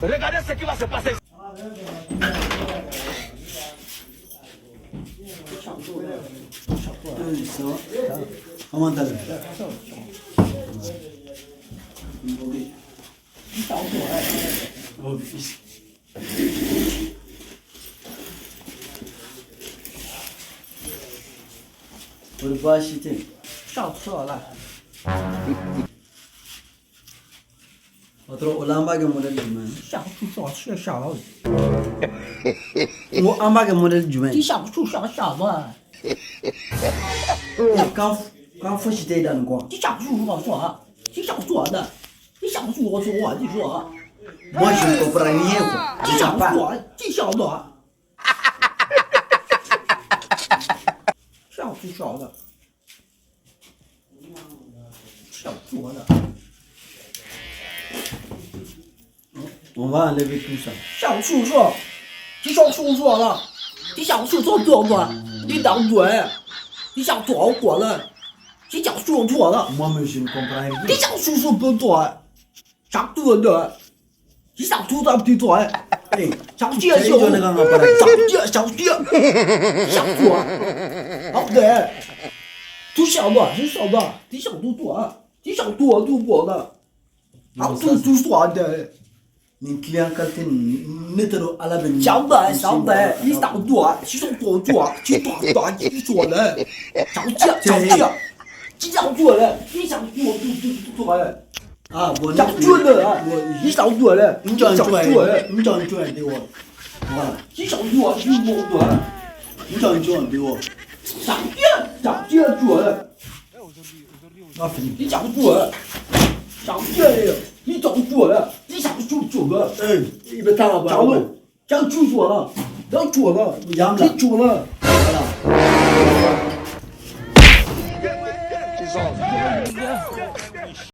Regardez ce qui va se passer. Ça va? Comment t'as l'air? Oh, fils.我的巴西店，上错了，我说我两百个 model 里面，想不出上上了，我200个 model 里面你，想不出上上了，刚复习这一段过，你想不出我说，你想说的，你想不出我说我，你说，我是不然你也过，你想说，你想说，想出上的，想说的，我va enlever tout ça。想出说，你想出说了，你想出说做不？你当对，你想做过了，你想说错了。 Moi-même, je ne comprends rien. 你想叔叔不对，想对的，你想出的不对，哎，想接受，这就那个嘛，不然想接，想做，好对，都想的，你想的，你想都做，你想做都做的，好都说的，你 client quand你得了阿拉伯，想的想的，你想做，你想做做，你做你做的，想接想接，你想做的，你想做都做的。 啊，我想做的，你想做的，你叫你做的，你叫你做给我，啊，你想做你做的，你叫你做给我，想接做的，我分你。你想做的，想接的，你想做的，你想做的，哎，一边打了想了，想去做了，想做了，你做了，好了。